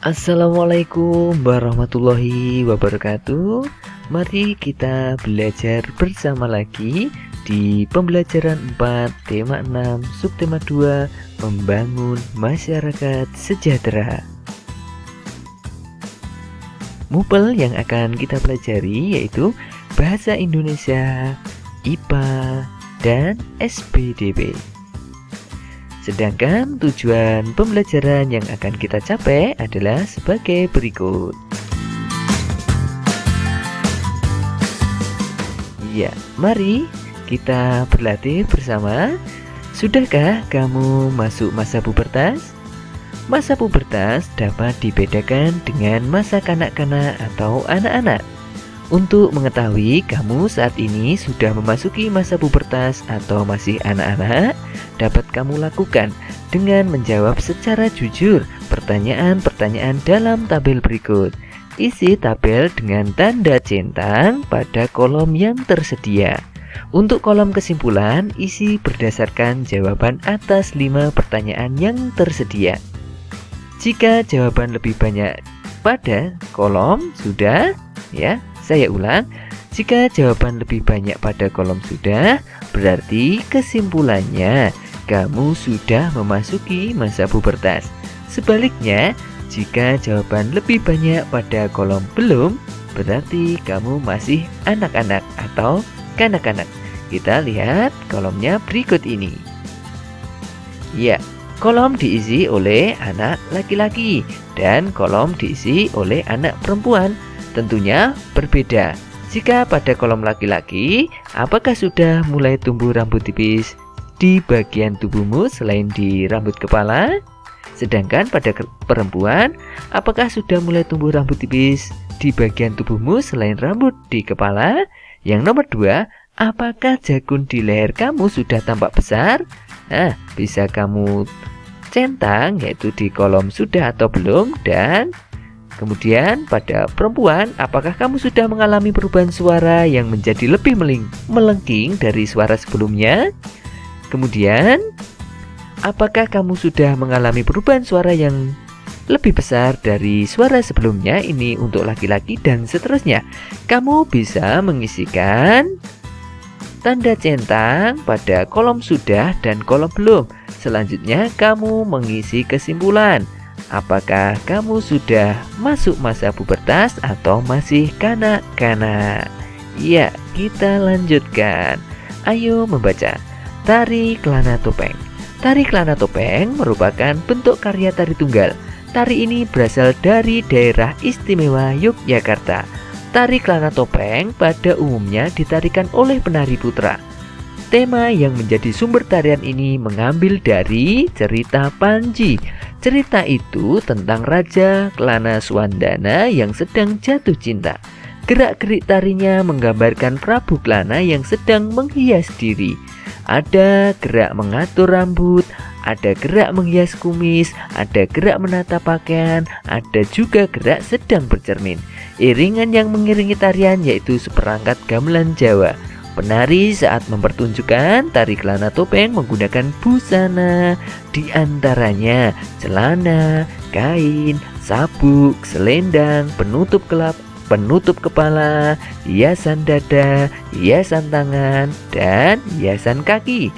Assalamualaikum warahmatullahi wabarakatuh. Mari kita belajar bersama lagi di pembelajaran 4, tema 6, subtema 2, membangun masyarakat sejahtera. Mupel yang akan kita pelajari yaitu Bahasa Indonesia, IPA, dan SPDB. Sedangkan tujuan pembelajaran yang akan kita capai adalah sebagai berikut. Ya, mari kita berlatih bersama. Sudahkah kamu masuk masa pubertas? Masa pubertas dapat dibedakan dengan masa kanak-kanak atau anak-anak. Untuk mengetahui kamu saat ini sudah memasuki masa pubertas atau masih anak-anak, dapat kamu lakukan dengan menjawab secara jujur pertanyaan-pertanyaan dalam tabel berikut. Isi tabel dengan tanda centang pada kolom yang tersedia. Untuk kolom kesimpulan, isi berdasarkan jawaban atas 5 pertanyaan yang tersedia. Jika jawaban lebih banyak pada kolom sudah, ya. Saya ulang, jika jawaban lebih banyak pada kolom sudah, berarti kesimpulannya kamu sudah memasuki masa pubertas. Sebaliknya, jika jawaban lebih banyak pada kolom belum, berarti kamu masih anak-anak atau kanak-kanak. Kita lihat kolomnya berikut ini. Ya, kolom diisi oleh anak laki-laki dan kolom diisi oleh anak perempuan. Tentunya berbeda. Jika pada kolom laki-laki, apakah sudah mulai tumbuh rambut tipis di bagian tubuhmu selain di rambut kepala? Sedangkan pada perempuan, apakah sudah mulai tumbuh rambut tipis di bagian tubuhmu selain rambut di kepala? Yang nomor 2, apakah jagun di leher kamu sudah tampak besar? Nah, bisa kamu centang yaitu di kolom sudah atau belum. Dan kemudian pada perempuan, apakah kamu sudah mengalami perubahan suara yang menjadi lebih melengking dari suara sebelumnya? Kemudian, apakah kamu sudah mengalami perubahan suara yang lebih besar dari suara sebelumnya? Ini untuk laki-laki dan seterusnya. Kamu bisa mengisikan tanda centang pada kolom sudah dan kolom belum. Selanjutnya, kamu mengisi kesimpulan. Apakah kamu sudah masuk masa pubertas atau masih kanak-kanak? Ya, kita lanjutkan. Ayo membaca. Tari Kelana Topeng. Tari Kelana Topeng merupakan bentuk karya tari tunggal. Tari ini berasal dari daerah istimewa Yogyakarta. Tari Kelana Topeng pada umumnya ditarikan oleh penari putra. Tema yang menjadi sumber tarian ini mengambil dari cerita Panji. Cerita itu tentang Raja Kelana Swandana yang sedang jatuh cinta. Gerak-gerik tarinya menggambarkan Prabu Kelana yang sedang menghias diri. Ada gerak mengatur rambut, ada gerak menghias kumis, ada gerak menata pakaian, ada juga gerak sedang bercermin. Iringan yang mengiringi tarian yaitu seperangkat gamelan Jawa. Penari saat mempertunjukkan tari Kelana Topeng menggunakan busana, di antaranya celana, kain, sabuk, selendang, penutup kepala, hiasan dada, hiasan tangan, dan hiasan kaki.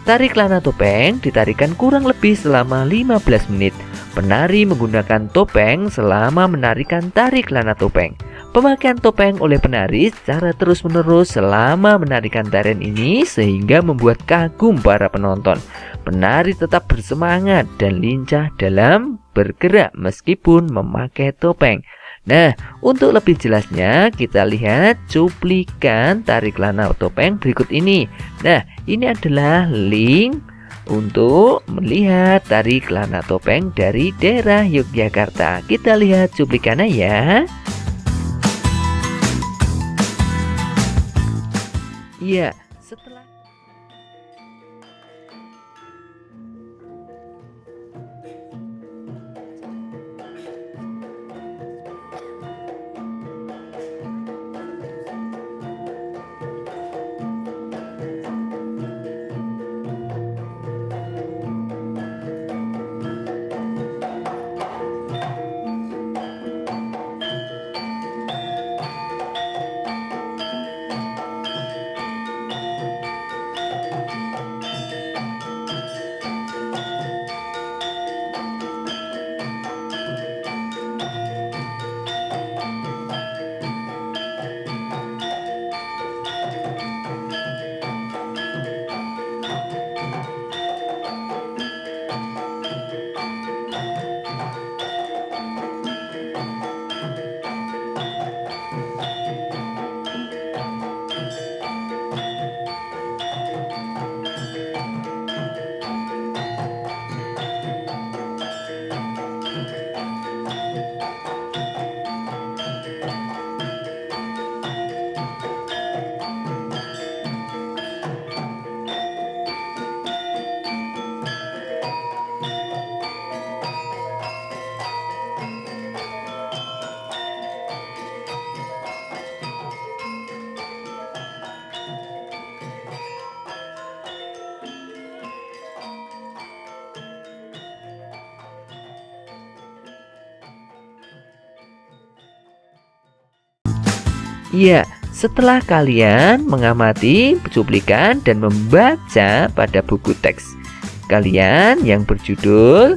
Tari Kelana Topeng ditarikan kurang lebih selama 15 menit. Penari menggunakan topeng selama menarikan tari Kelana Topeng. Pemakaian topeng oleh penari secara terus-menerus selama menarikan tarian ini sehingga membuat kagum para penonton. Penari tetap bersemangat dan lincah dalam bergerak meskipun memakai topeng. Nah, untuk lebih jelasnya kita lihat cuplikan tari Kelana Topeng berikut ini. Nah, ini adalah link untuk melihat tari Kelana Topeng dari daerah Yogyakarta. Kita lihat cuplikannya ya. Iya, setelah Ya, setelah kalian mengamati cuplikan dan membaca pada buku teks kalian yang berjudul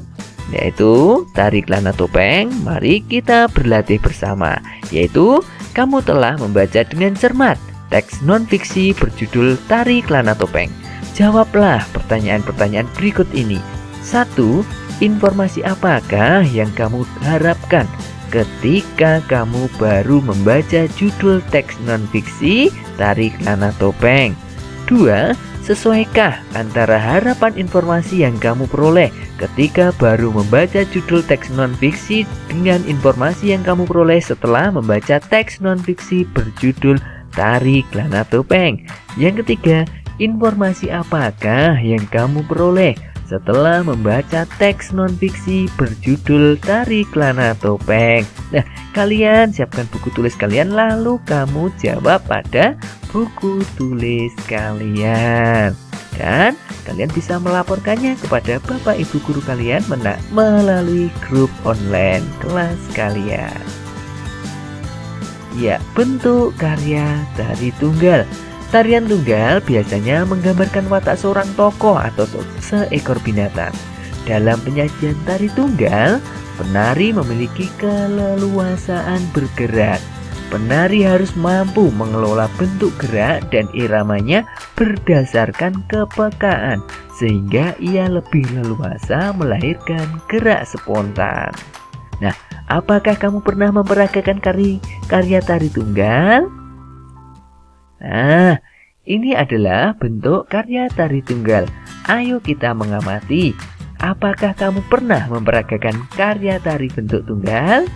yaitu Tari Kelana Topeng, mari kita berlatih bersama. Yaitu, kamu telah membaca dengan cermat teks non-fiksi berjudul Tari Kelana Topeng. Jawablah pertanyaan-pertanyaan berikut ini. 1. Informasi apakah yang kamu harapkan ketika kamu baru membaca judul teks non-fiksi Tari Kelana Topeng? 2. Sesuaikah antara harapan informasi yang kamu peroleh ketika baru membaca judul teks non-fiksi dengan informasi yang kamu peroleh setelah membaca teks non-fiksi berjudul Tari Kelana Topeng? Yang ketiga, informasi apakah yang kamu peroleh setelah membaca teks non-fiksi berjudul Tari Kelana Topeng? Nah, kalian siapkan buku tulis kalian lalu kamu jawab pada buku tulis kalian. Dan kalian bisa melaporkannya kepada Bapak Ibu guru kalian melalui grup online kelas kalian. Ya, bentuk karya tari tunggal. Tarian tunggal biasanya menggambarkan watak seorang tokoh atau seekor binatang. Dalam penyajian tari tunggal, penari memiliki keleluasaan bergerak. Penari harus mampu mengelola bentuk gerak dan iramanya berdasarkan kepekaan, sehingga ia lebih leluasa melahirkan gerak spontan. Nah, apakah kamu pernah memperagakan karya tari tunggal? Nah, ini adalah bentuk karya tari tunggal. Ayo kita mengamati. Apakah kamu pernah memperagakan karya tari bentuk tunggal?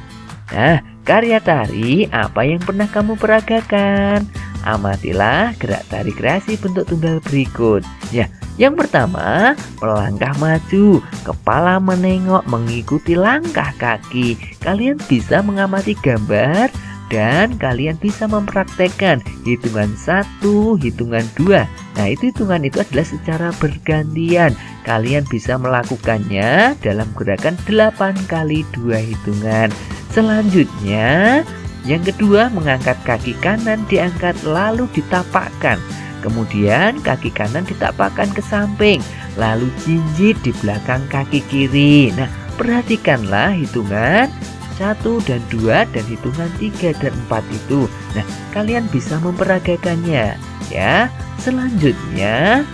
Nah, karya tari apa yang pernah kamu peragakan? Amatilah gerak tari kreasi bentuk tunggal berikut. Ya, yang pertama, melangkah maju, kepala menengok mengikuti langkah kaki. Kalian bisa mengamati gambar dan kalian bisa mempraktekkan hitungan 1, hitungan 2. Nah, hitungan itu adalah secara bergantian. Kalian bisa melakukannya dalam gerakan 8 kali 2 hitungan. Selanjutnya, yang kedua, mengangkat kaki kanan diangkat lalu ditapakkan. Kemudian kaki kanan ditapakkan ke samping, lalu jinjit di belakang kaki kiri. Nah, perhatikanlah hitungan 1 dan 2 dan hitungan 3 dan 4 itu. Nah, kalian bisa memperagakannya ya. Selanjutnya,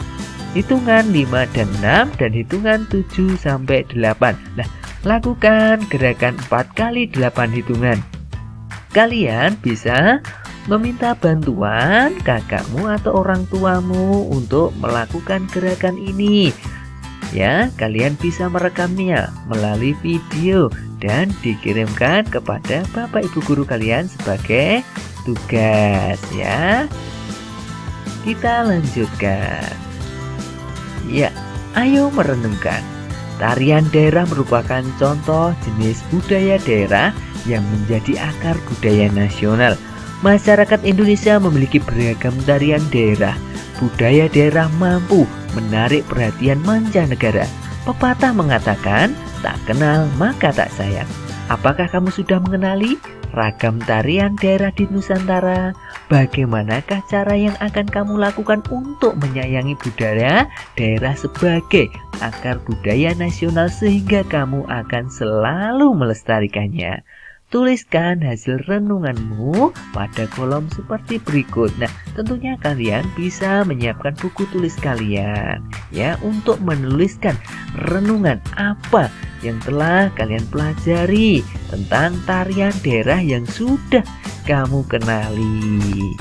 hitungan 5 dan 6 dan hitungan 7 sampai 8. Nah, lakukan gerakan 4 kali 8 hitungan. Kalian bisa meminta bantuan kakakmu atau orang tuamu untuk melakukan gerakan ini. Ya, kalian bisa merekamnya melalui video dan dikirimkan kepada Bapak Ibu guru kalian sebagai tugas ya. Kita lanjutkan. Ya, ayo merenungkan. Tarian daerah merupakan contoh jenis budaya daerah yang menjadi akar budaya nasional. Masyarakat Indonesia memiliki beragam tarian daerah. Budaya daerah mampu menarik perhatian mancanegara. Pepatah mengatakan, tak kenal maka tak sayang. Apakah kamu sudah mengenali ragam tarian daerah di Nusantara? Bagaimanakah cara yang akan kamu lakukan untuk menyayangi budaya daerah sebagai akar budaya nasional sehingga kamu akan selalu melestarikannya? Tuliskan hasil renunganmu pada kolom seperti berikut. Nah, tentunya kalian bisa menyiapkan buku tulis kalian ya untuk menuliskan renungan apa yang telah kalian pelajari tentang tarian daerah yang sudah kamu kenali.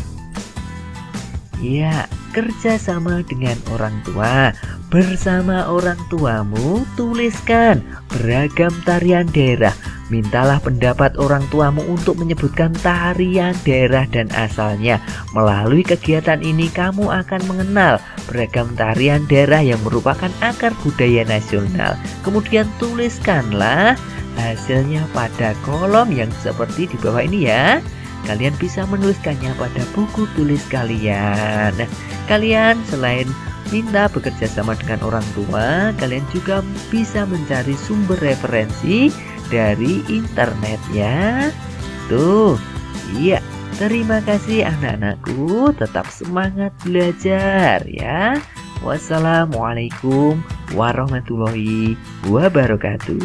Ya, kerjasama dengan orang tua. Bersama orang tuamu, tuliskan beragam tarian daerah. Mintalah pendapat orang tuamu untuk menyebutkan tarian daerah dan asalnya. Melalui kegiatan ini kamu akan mengenal beragam tarian daerah yang merupakan akar budaya nasional. Kemudian tuliskanlah hasilnya pada kolom yang seperti di bawah ini ya. Kalian bisa menuliskannya pada buku tulis kalian. Nah, kalian selain minta bekerja sama dengan orang tua, kalian juga bisa mencari sumber referensi dari internet ya. Tuh, iya, Terima kasih anak-anakku, tetap semangat belajar ya. Wassalamualaikum warahmatullahi wabarakatuh.